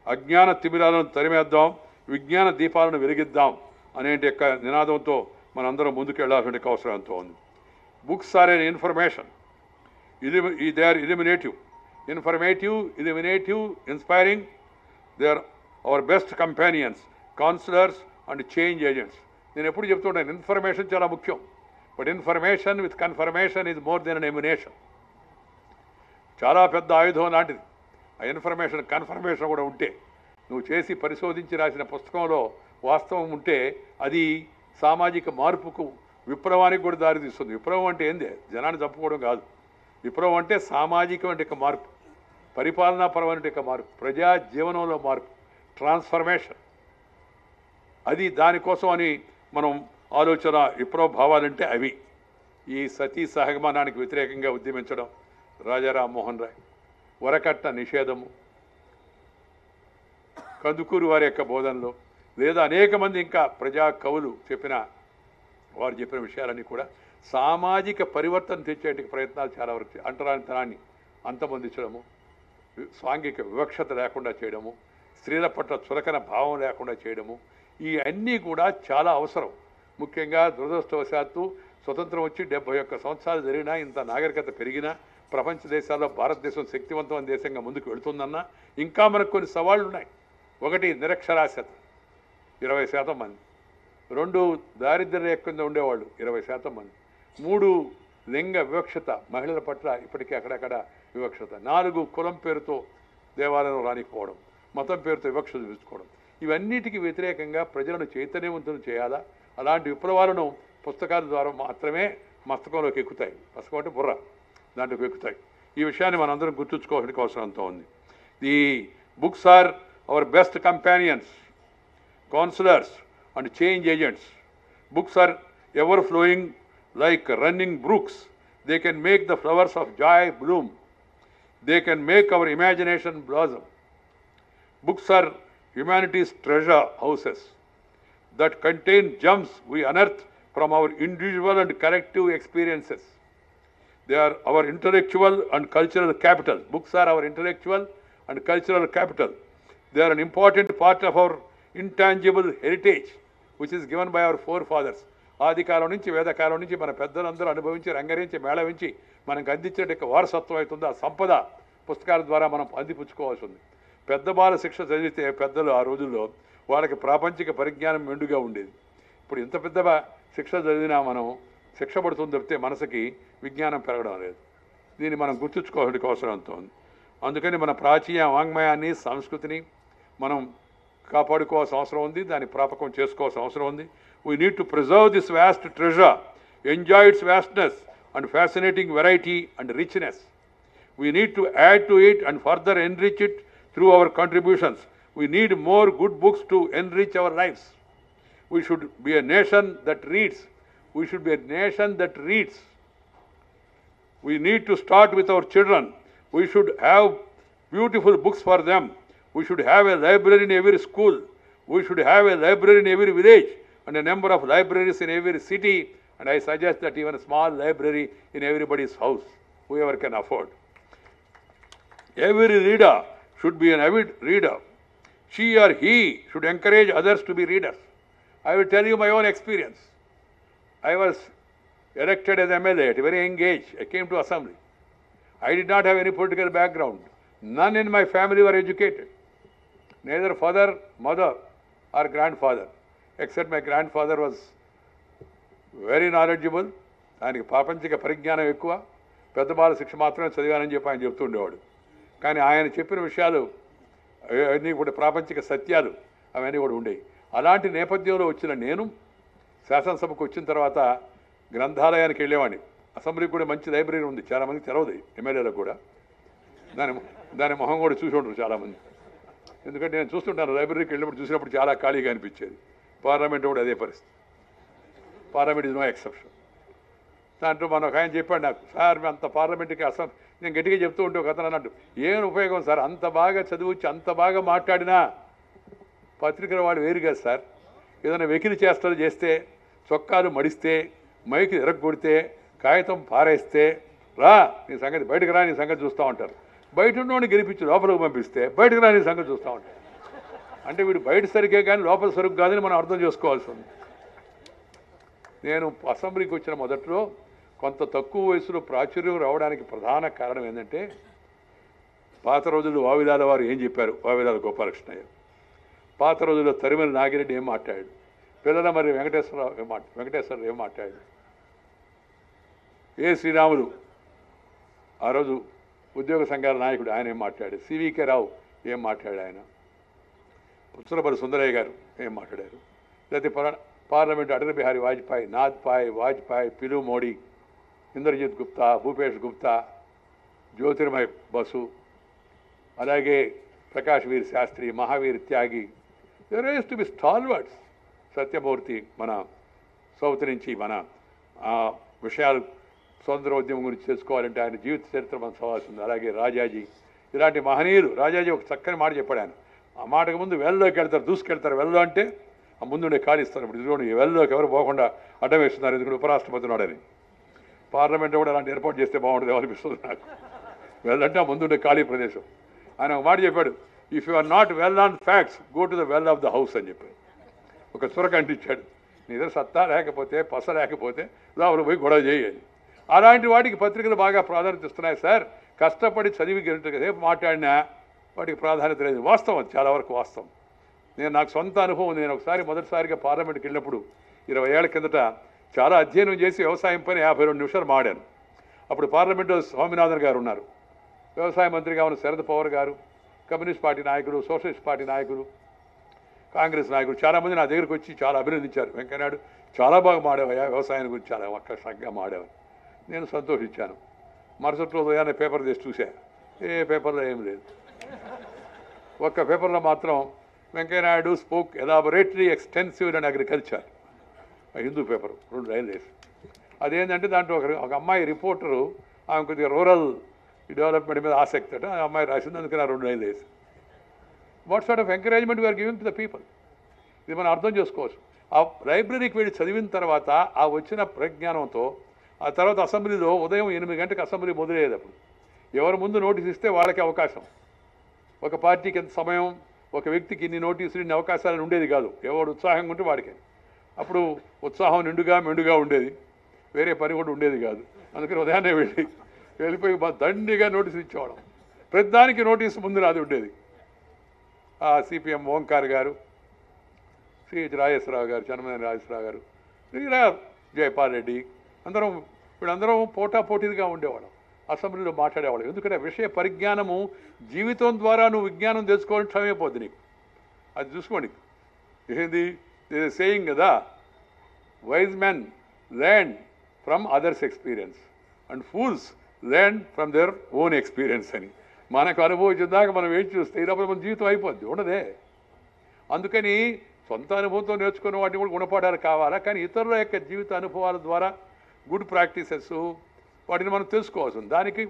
అజ్ఞాన తిమిరాలను తరిమేద్దాం, విజ్ఞాన దీపాలను వెలిగిద్దాం అనే యొక్క నినాదంతో మనందరం ముందుకు వెళ్ళాల్సిన అవసరం ఎంతో ఉంది. Books are an information, they are illuminative, inspiring. They are our best companions, counsellors and change agents. నేను ఎప్పుడు చెప్తుంటాను, ఇన్ఫర్మేషన్ చాలా ముఖ్యం. But information with confirmation is more than an ammunition. చాలా పెద్ద ఆయుధం లాంటిది. ఆ ఇన్ఫర్మేషన్ కన్ఫర్మేషన్ కూడా ఉంటే, నువ్వు చేసి పరిశోధించి రాసిన పుస్తకంలో వాస్తవం ఉంటే అది సామాజిక మార్పుకు, విప్లవానికి కూడా దారితీస్తుంది. విప్లవం అంటే ఏందే, జనాన్ని చంపుకోవడం కాదు. విప్లవం అంటే సామాజికమైన మార్పు, పరిపాలనాపరమైన మార్పు, ప్రజా జీవనంలో మార్పు, ట్రాన్స్ఫర్మేషన్. అది దానికోసం అని మనం ఆలోచన విప్లవ భావాలంటే అవి. ఈ సతీ సహగమనానికి వ్యతిరేకంగా ఉద్యమించడం, రాజా రామ్మోహన్ రాయ్, వరకట్న నిషేధము, కందుకూరు వారి యొక్క బోధనలో, లేదా అనేక మంది ఇంకా ప్రజా కవులు వారు చెప్పిన విషయాలన్నీ కూడా సామాజిక పరివర్తన తెచ్చేటి ప్రయత్నాలు చాలా వరకు అంటరానితనాన్ని అంతమొందించడము, సాంఘిక వివక్షత లేకుండా చేయడము, స్త్రీల పట్ల చులకన భావం లేకుండా చేయడము, ఈ అన్నీ కూడా చాలా అవసరం. ముఖ్యంగా దురదృష్టవశాత్తు స్వతంత్రం వచ్చి 71 సంవత్సరాలు జరిగినా, ఇంత నాగరికత పెరిగినా, ప్రపంచ దేశాల్లో భారతదేశం శక్తివంతమైన దేశంగా ముందుకు వెళుతుందన్నా ఇంకా మనకు కొన్ని సవాళ్లు ఉన్నాయి. ఒకటి నిరక్షరాస్యత 20% మంది, 2 దారిద్ర్య రేఖ కింద ఉండేవాళ్ళు 20% మంది, 3 లింగ వివక్షత, మహిళల పట్ల ఇప్పటికీ అక్కడక్కడ వివక్షత, 4 కులం పేరుతో దేవాలయం రానికపోవడం, మతం పేరుతో వివక్ష చూపించుకోవడం. ఇవన్నిటికీ వ్యతిరేకంగా ప్రజలను చైతన్యవంతులు చేయాలా? అలాంటి విప్లవాలను పుస్తకాల ద్వారా మాత్రమే మస్తకంలోకి ఎక్కుతాయి. పుస్తకం అంటే బుర్ర, దాంట్లోకి ఎక్కుతాయి. ఈ విషయాన్ని మనందరం గుర్తుంచుకోవాల్సిన అవసరం ఎంతో ఉంది. The books are our best companions, counsellors and change agents. Books are ever flowing like running brooks. They can make the flowers of joy bloom. They can make our imagination blossom. Books are humanity's treasure houses that contain gems we unearth from our individual and collective experiences. They are our intellectual and cultural capital. Books are our intellectual and cultural capital. They are an important part of our intangible heritage, which is given by our forefathers. ఆదికాలం నుంచి వేదకాలం నుంచి మన పెద్దలందరూ అనుభవించి రంగరించి మేళవించి మనకు అందించే వారసత్వం అవుతుంది. ఆ సంపద పుస్తకాల ద్వారా మనం అందిపుచ్చుకోవాల్సి ఉంది. పెద్ద బాల శిక్ష చదివితే పెద్దలు ఆ రోజుల్లో వాళ్ళకి ప్రాపంచిక పరిజ్ఞానం మెండుగా ఉండేది. ఇప్పుడు ఇంత పెద్ద శిక్ష చదివినా మనం శిక్ష పడుతుంది తప్పితే మనసుకి విజ్ఞానం పెరగడం లేదు. దీన్ని మనం గుర్తుంచుకోవాల్సిన అవసరం ఎంతో ఉంది. అందుకని మన ప్రాచీన వాంగ్మయాన్ని, సంస్కృతిని మనం కాపాడుకోవాల్సిన అవసరం ఉంది. దాన్ని ప్రాపకం చేసుకోవాల్సిన అవసరం ఉంది. We need to preserve this vast treasure, enjoy its vastness and fascinating variety and richness. We need to add to it and further enrich it through our contributions. We need more good books to enrich our lives. We should be a nation that reads. We should be a nation that reads. We need to start with our children. We should have beautiful books for them. We should have a library in every school. We should have a library in every village and a number of libraries in every city, and I suggest that even a small library in everybody's house, whoever can afford. Every reader should be an avid reader. She or he should encourage others to be readers. I will tell you my own experience. I was elected as MLA at a very young age. I came to assembly. I did not have any political background. None in my family were educated. Neither father, mother or grandfather. Except my grandfather was very knowledgeable. ఆయనకి ప్రాపంచిక పరిజ్ఞానం ఎక్కువ. పెద్ద బాల శిక్ష మాత్రమే చదివానని చెప్పి ఆయన చెప్తూ ఉండేవాడు. కానీ ఆయన చెప్పిన విషయాలు అన్నీ కూడా ప్రాపంచిక సత్యాలు అవన్నీ కూడా ఉండేవి. అలాంటి నేపథ్యంలో వచ్చిన నేను శాసనసభకు వచ్చిన తర్వాత గ్రంథాలయానికి వెళ్ళేవాడిని. అసెంబ్లీకి కూడా మంచి లైబ్రరీ ఉంది, చాలామందికి తెలవదు, ఎమ్మెల్యేలకు కూడా. దాని మొహం కూడా చూసి ఉంటారు చాలామంది. ఎందుకంటే నేను చూస్తుంటాను, లైబ్రరీకి వెళ్ళినప్పుడు చూసినప్పుడు చాలా ఖాళీగా అనిపించేది. పార్లమెంట్ కూడా అదే పరిస్థితి. Parliament is no exception. దాంట్లో మనం ఒక ఆయన చెప్పాడు నాకు, సార్ అంత పార్లమెంట్కి నేను గట్టిగా చెప్తూ ఉంటే ఒక అతను అన్నట్టు, ఏం ఉపయోగం సార్, అంత బాగా చదివచ్చు, అంత బాగా మాట్లాడినా పత్రికల వాళ్ళు వేరు కదా సార్. ఏదైనా వెకిలి చేష్టలు చేస్తే, చొక్కాలు మడిస్తే, మైకి ఎరగొడితే, కాగితం పారేస్తే, రా నీ సంగతి, బయటకు రా నీ సంగతి చూస్తూ ఉంటారు. బయట ఉన్నోడిని గెలిపించి లోపలికి పంపిస్తే బయటకు రా నీ సంగతి చూస్తూ ఉంటారు. అంటే వీడు బయట సరిగ్గా కానీ లోపల సరుకు కాదని మనం అర్థం చేసుకోవాల్సి ఉంది. నేను అసెంబ్లీకి వచ్చిన మొదట్లో కొంత తక్కువ వయసులో ప్రాచుర్యం రావడానికి ప్రధాన కారణం ఏంటంటే, పాత రోజుల్లో వావిలాల వారు ఏం చెప్పారు, వావిలాల గోపాలకృష్ణయ్య. పాత రోజుల్లో తరిమల నాగిరెడ్డి ఏం మాట్లాడాడు, పిల్లల మరి వెంకటేశ్వరరావు ఏం మాట్లాడాడు, ఏ శ్రీరాములు ఆ రోజు ఉద్యోగ సంఘాల నాయకుడు ఆయన ఏం మాట్లాడాడు, సివికే రావు ఏం మాట్లాడాడు, ఆయన పుచ్చలపల్లి సుందరయ్య గారు ఏం మాట్లాడారు, లేకపోతే పార్లమెంటు అటల్ బిహారీ వాజ్పేయి, వాజ్పేయి, పిలు మోడీ, ఇంద్రజిత్ గుప్తా, భూపేష్ గుప్తా, జ్యోతిర్మయ్ బసు, అలాగే Prakash Vir Shastri, Mahavir Tyagi, there used to be stalwarts. Satyamurthy మన సౌత్ నుంచి మన విషయాలు స్వతంత్ర ఉద్యమం గురించి తెలుసుకోవాలంటే ఆయన జీవిత చరిత్ర మనం చదవాల్సింది. అలాగే రాజాజీ, ఇలాంటి మహనీయులు. రాజాజీ ఒక చక్కని మాట చెప్పాడు ఆయన, ఆ మాటకు ముందు వెల్లోకి వెళ్తారు, దూసుకెళ్తారు. వెల్లో అంటే ఆ ముందుండే ఖాళీ ఇస్తారు. ఇప్పుడు ఇదిగోండి ఈ వెల్లోకి ఎవరు పోకుండా అడ్డం వేస్తున్నారు, ఎందుకంటే ఉపరాష్ట్రపతి ఉన్నాడని. పార్లమెంట్లో కూడా అలాంటి ఏర్పాటు చేస్తే బాగుంటుంది అనిపిస్తుంది నాకు. వెల్ అంటే ఆ ముందుండే ఖాళీ ప్రదేశం. ఆయన ఒక మాట చెప్పాడు, if you are not well on facts go to the well of the house అని చెప్పాడు. ఒక చురక అంటించాడు, నీ దగ్గర సత్తా లేకపోతే పస లేకపోతే లోపల పోయి గొడవ చేయాలి. అలాంటి వాటికి పత్రికలు బాగా ప్రాధాన్యత ఇస్తున్నాయి సార్. కష్టపడి చదివి రేపు మాట్లాడినా వాటికి ప్రాధాన్యత లేదు. వాస్తవం, చాలా వరకు వాస్తవం. నాకు సొంత అనుభవం. నేను ఒకసారి మొదటిసారిగా పార్లమెంట్కి వెళ్ళినప్పుడు 20 ఏళ్ల కిందట చాలా అధ్యయనం చేసి వ్యవసాయం పైన 52 నిమిషాలు మాడాను. అప్పుడు పార్లమెంట్లో స్వామినాథన్ గారు ఉన్నారు, వ్యవసాయ మంత్రిగా ఉన్న శరద్ పవార్ గారు, కమ్యూనిస్ట్ పార్టీ నాయకుడు, సోషలిస్ట్ పార్టీ నాయకుడు, కాంగ్రెస్ నాయకుడు చాలామంది నా దగ్గరికి వచ్చి చాలా అభినందించారు. వెంకయ్యనాయుడు చాలా బాగా మాడేవయ్యా, వ్యవసాయం గురించి చాలా చక్కగా మాడేవని. నేను సంతోషించాను. మరుసటి రోజు ఉదయాన్నే పేపర్ చేసి చూసా, ఏ పేపర్లో ఏం లేదు. ఒక్క పేపర్లో మాత్రం Venkaiah Naidu spoke elaborately extensive and agriculture, Hindu paper, 2 లైన్లు వేసి. అదేంటంటే దాంట్లో ఒక అమ్మాయి రిపోర్టరు, ఆమె కొద్దిగా రూరల్ డెవలప్మెంట్ మీద ఆసక్తి అట, ఆ అమ్మాయి రాసింది, అందుకని 2 లైన్లు వేసి. What sort of encouragement we are giving to the people, ఇది మనం అర్థం చేసుకోవచ్చు. ఆ లైబ్రరీకి వెళ్ళి చదివిన తర్వాత ఆ వచ్చిన ప్రజ్ఞానంతో ఆ తర్వాత అసెంబ్లీలో ఉదయం 8 గంటలకు అసెంబ్లీ మొదలయ్యేది. అప్పుడు ఎవరు ముందు నోటీస్ ఇస్తే వాళ్ళకి అవకాశం. ఒక పార్టీకి ఎంత సమయం, ఒక వ్యక్తికి ఇన్ని నోటీసులు, ఇన్ని అవకాశాలు ఉండేది కాదు. ఎవడు ఉత్సాహంగా ఉంటే వాడికి. అప్పుడు ఉత్సాహం మెండుగా ఉండేది, వేరే పని కూడా ఉండేది కాదు. అందుకని ఉదయాన్నే వెళ్ళిపోయి దండిగా నోటీసులు ఇచ్చేవాళ్ళం. ప్రతిదానికి నోటీసు ముందు నాది ఉండేది. సిపిఎం ఓంకార్ గారు, సిహెచ్ రాజేశ్వరరావు గారు, చన్నమనేని రాజేశ్వరరావు గారు, జయపాల్ రెడ్డి, వీళ్ళందరం పోటాపోటీగా ఉండేవాళ్ళం. అసెంబ్లీలో మాట్లాడేవాళ్ళం. ఎందుకంటే విషయ పరిజ్ఞానము జీవితం ద్వారా నువ్వు విజ్ఞానం తెలుసుకోవడం క్షమైపోద్ది నీకు. అది చూసుకోండి. ఏంది సేయింగ్ కదా, wise men learn from others experience and fools learn from their own experience అని. మనకు అనుభవించేదాకా మనం ఏం చూస్తే ఇలాప్పుడు మన జీవితం అయిపోద్ది, ఉండదే. అందుకని సొంత అనుభవంతో నేర్చుకున్న వాటిని కూడా గుణపాఠాలు కావాలా, కానీ ఇతరుల యొక్క జీవిత అనుభవాల ద్వారా గుడ్ ప్రాక్టీసెస్ వాటిని మనం తెలుసుకోవాల్సింది. దానికి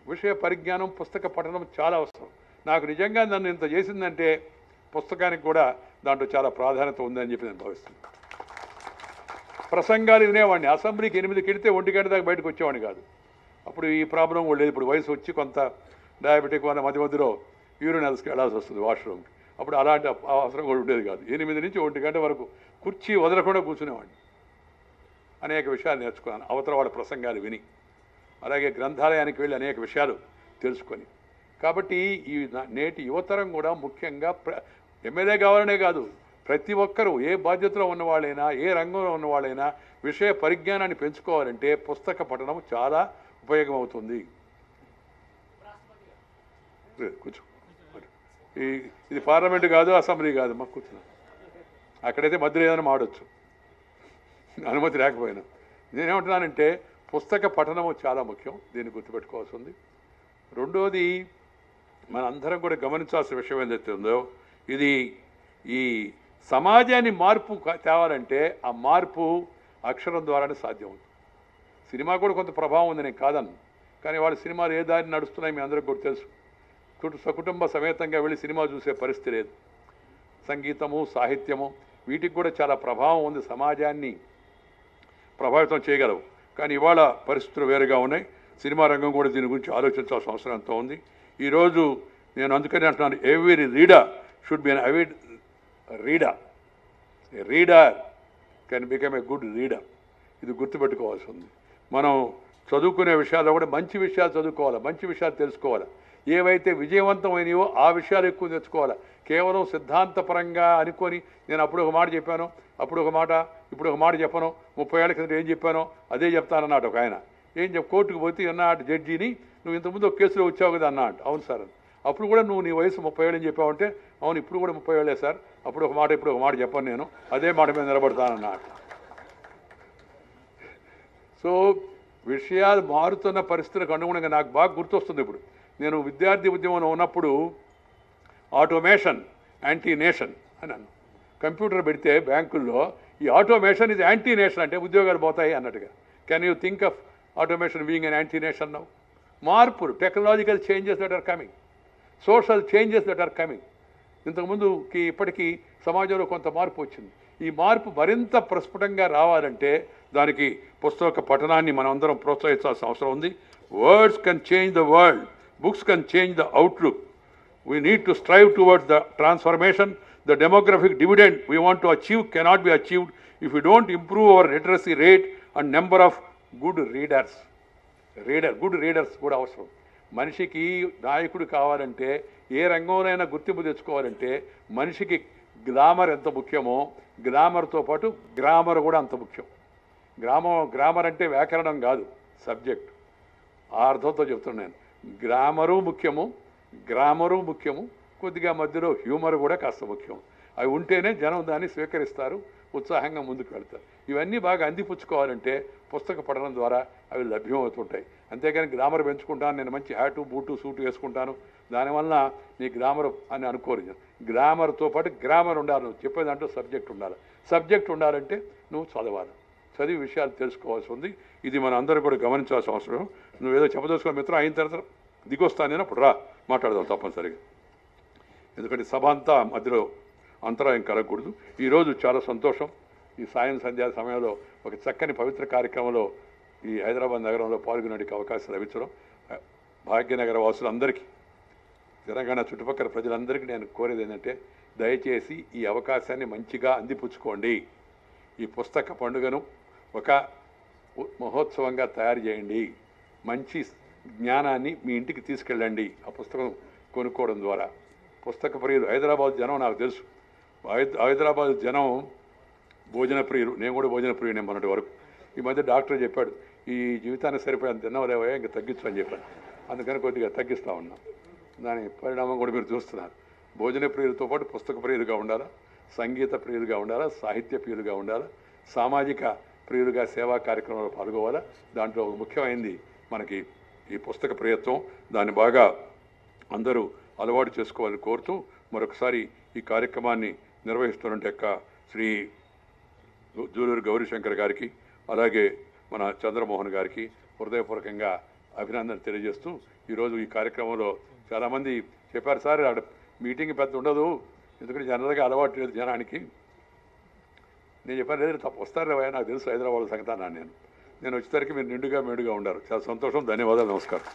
విషయ పరిజ్ఞానం, పుస్తక పఠనం చాలా అవసరం. నాకు నిజంగా నన్ను ఇంత చేసిందంటే పుస్తకానికి కూడా దాంట్లో చాలా ప్రాధాన్యత ఉందని చెప్పి నేను భావిస్తున్నాను. ప్రసంగాలు వినేవాడిని. అసెంబ్లీకి 8కి వెళితే 1 గంట దాకా బయటకు వచ్చేవాడిని కాదు. అప్పుడు ఈ ప్రాబ్లం కూడా లేదు. ఇప్పుడు వయసు వచ్చి కొంత డయాబెటిక్ వల్ల మధ్యలో యూరినల్స్కి వెళ్ళాల్సి వస్తుంది, వాష్రూమ్కి. అప్పుడు అలాంటి అవసరం కూడా ఉండేది కాదు. 8 నుంచి 1 గంట వరకు కుర్చీ వదలకుండా కూర్చునేవాడిని. అనేక విషయాలు నేర్చుకున్నాను అవతల వాళ్ళ ప్రసంగాలు విని, అలాగే గ్రంథాలయానికి వెళ్ళి అనేక విషయాలు తెలుసుకొని. కాబట్టి ఈ నేటి యువతరం కూడా ముఖ్యంగా ఎమ్మెల్యే కావాలనే కాదు, ప్రతి ఒక్కరూ ఏ బాధ్యతలో ఉన్నవాళ్ళైనా, ఏ రంగంలో ఉన్నవాళ్ళైనా విషయ పరిజ్ఞానాన్ని పెంచుకోవాలంటే పుస్తక పఠనం చాలా ఉపయోగం అవుతుంది. కూర్చో, ఇది పార్లమెంటు కాదు, అసెంబ్లీ కాదు, మాకు కూర్చున్నాం. అక్కడైతే మధ్యలో ఏదైనా మాడవచ్చు, అనుమతి లేకపోయినా. నేనేమంటున్నానంటే పుస్తక పఠనము చాలా ముఖ్యం, దీన్ని గుర్తుపెట్టుకోవాల్సి ఉంది. రెండోది, మనందరం కూడా గమనించాల్సిన విషయం ఏదైతే ఉందో, ఇది ఈ సమాజాన్ని మార్పు తేవాలంటే ఆ మార్పు అక్షరం ద్వారానే సాధ్యం అవుతుంది. సినిమా కూడా కొంత ప్రభావం ఉంది, నేను కాదన్ను. కానీ వాళ్ళ సినిమాలు ఏ దారి నడుస్తున్నాయి మీ అందరికీ కూడా తెలుసు. సకుటుంబ సమేతంగా వెళ్ళి సినిమా చూసే పరిస్థితి లేదు. సంగీతము, సాహిత్యము వీటికి కూడా చాలా ప్రభావం ఉంది, సమాజాన్ని ప్రభావితం చేయగలవు. కానీ ఇవాళ పరిస్థితులు వేరుగా ఉన్నాయి. సినిమా రంగం కూడా దీని గురించి ఆలోచించాల్సిన అవసరం ఎంతో ఉంది. ఈరోజు నేను అందుకని అంటున్నాను, every reader should be an Avid reader. A reader can become a good reader. ఇది గుర్తుపెట్టుకోవాల్సి ఉంది. మనం చదువుకునే విషయాల్లో కూడా మంచి విషయాలు చదువుకోవాలి, మంచి విషయాలు తెలుసుకోవాలి. ఏవైతే విజయవంతమైనవో ఆ విషయాలు ఎక్కువ తెచ్చుకోవాలి. కేవలం సిద్ధాంతపరంగా అనుకొని నేను అప్పుడు ఒక మాట చెప్పాను, అప్పుడు ఒక మాట, ఇప్పుడు ఒక మాట చెప్పను, 30 ఏళ్ల కింద ఏం చెప్పానో అదే చెప్తానన్నాడు ఒక ఆయన. కోర్టుకు పోతే అన్నాడు జడ్జిని, నువ్వు ఇంతకుముందు ఒక కేసులో వచ్చావు కదా అన్నా అంట. అవును సార్. అప్పుడు కూడా నువ్వు నీ వయసు 30 ఏళ్ళు అని చెప్పావంటే, అవును ఇప్పుడు కూడా 30 ఏళ్ళే సార్, అప్పుడు ఒక మాట ఇప్పుడు ఒక మాట చెప్పను, నేను అదే మాట మీద నిలబడతానన్నా. సో విషయాలు మారుతున్న పరిస్థితులకు అనుగుణంగా నాకు బాగా గుర్తొస్తుంది. ఇప్పుడు నేను విద్యార్థి ఉద్యమంలో ఉన్నప్పుడు ఆటోమేషన్ యాంటీ నేషన్ అని అన్నాను. కంప్యూటర్ పెడితే బ్యాంకుల్లో ఈ ఆటోమేషన్ ఇది యాంటీ నేషన్ అంటే ఉద్యోగాలు పోతాయి అన్నట్టుగా. Can you think of automation being an anti nation now? మార్పులు, technological changes that are coming, social changes that are coming. ఇంతకుముందుకి ఇప్పటికీ సమాజంలో కొంత మార్పు వచ్చింది. ఈ మార్పు మరింత ప్రస్ఫుటంగా రావాలంటే దానికి పుస్తక పఠనాన్ని మనం అందరం ప్రోత్సహించాల్సిన అవసరం ఉంది. Words can change the world, books can change the outlook. We need to strive towards the transformation. The demographic dividend we want to achieve cannot be achieved if we don't improve our literacy rate and number of good readers. Good readers కూడా అవసరం. మనిషికి నాయకుడు కావాలంటే, ఏ రంగంలోనైనా గుర్తింపు తెచ్చుకోవాలంటే మనిషికి grammar ఎంత ముఖ్యమో గ్రామర్తో పాటు గ్రామర్ కూడా అంత ముఖ్యం. గ్రామర్ అంటే వ్యాకరణం కాదు, సబ్జెక్ట్. ఆ అర్థంతో చెప్తున్నాను. గ్రామరు ముఖ్యము, కొద్దిగా మధ్యలో హ్యూమర్ కూడా కాస్త ముఖ్యం. అవి ఉంటేనే జనం దాన్ని స్వీకరిస్తారు, ఉత్సాహంగా ముందుకు వెళ్తారు. ఇవన్నీ బాగా అందిపుచ్చుకోవాలంటే పుస్తక పఠనం ద్వారా అవి లభ్యమవుతుంటాయి. అంతేగాని గ్రామర్ పెంచుకుంటాను, నేను మంచి హ్యాటు బూటు సూటు వేసుకుంటాను, దానివల్ల నీ గ్రామర్ అని అనుకోరు. గ్రామర్తో పాటు గ్రామర్ ఉండాలి, నువ్వు చెప్పేదంటూ సబ్జెక్ట్ ఉండాలంటే నువ్వు చదవాలి, చదివి విషయాలు తెలుసుకోవాల్సి ఉంది. ఇది మన అందరూ కూడా గమనించాల్సిన అవసరం. నువ్వేదో చెప్పదలుచుకున్న మిత్రం అయిన తర్వాత దిగొస్తాను, అప్పుడు రా మాట్లాడదాం తప్పనిసరిగా. ఎందుకంటే సభ అంతా మధ్యలో అంతరాయం కలగకూడదు. ఈరోజు చాలా సంతోషం, ఈ సాయం సంధ్యా సమయంలో ఒక చక్కని పవిత్ర కార్యక్రమంలో ఈ హైదరాబాద్ నగరంలో పాల్గొనడానికి అవకాశం లభించడం, భాగ్యనగర వాసులందరికీ, తెలంగాణ చుట్టుపక్కల ప్రజలందరికీ నేను కోరేది ఏంటంటే, దయచేసి ఈ అవకాశాన్ని మంచిగా అందిపుచ్చుకోండి. ఈ పుస్తక పండుగను ఒక మహోత్సవంగా తయారు చేయండి. మంచి జ్ఞానాన్ని మీ ఇంటికి తీసుకెళ్ళండి ఆ పుస్తకం కొనుక్కోవడం ద్వారా. పుస్తక ప్రియులు హైదరాబాద్ జనం నాకు తెలుసు. హైదరాబాద్ జనం భోజన ప్రియులు, నేను కూడా భోజన ప్రియునే మొన్నటి వరకు. ఈ మధ్య డాక్టర్ చెప్పాడు, ఈ జీవితాన్ని సరిపోయేంత తిన్నవలేవా, ఇంకా తగ్గించు అని చెప్పాడు. అందుకని కొద్దిగా తగ్గిస్తూ ఉన్నాం. దాని పరిణామం కూడా మీరు చూస్తున్నారు. భోజన ప్రియులతో పాటు పుస్తక ప్రియులుగా ఉండాలా, సంగీత ప్రియులుగా ఉండాలా, సాహిత్య ప్రియులుగా ఉండాలా, సామాజిక ప్రియులుగా సేవా కార్యక్రమంలో పాల్గొవాలా. దాంట్లో ముఖ్యమైనది మనకి ఈ పుస్తక ప్రియత్వం. దాన్ని బాగా అందరూ అలవాటు చేసుకోవాలని కోరుతూ మరొకసారి ఈ కార్యక్రమాన్ని నిర్వహిస్తున్నట్టు యొక్క శ్రీ జూలూరు గౌరీశంకర్ గారికి, అలాగే మన చంద్రమోహన్ గారికి హృదయపూర్వకంగా అభినందన తెలియజేస్తూ, ఈరోజు ఈ కార్యక్రమంలో చాలామంది చెప్పారు, సార్ అక్కడ మీటింగ్ పెద్ద ఉండదు, ఎందుకంటే జనరల్గా అలవాటు లేదు జనానికి. నేను చెప్పాను, లేదు తప్ప వస్తారు నాకు తెలుసు హైదరాబాద్ సంగతి అన్నాను. నేను వచ్చేసరికి మీరు నిండుగా మేడుగా ఉండారు. చాలా సంతోషం, ధన్యవాదాలు, నమస్కారం.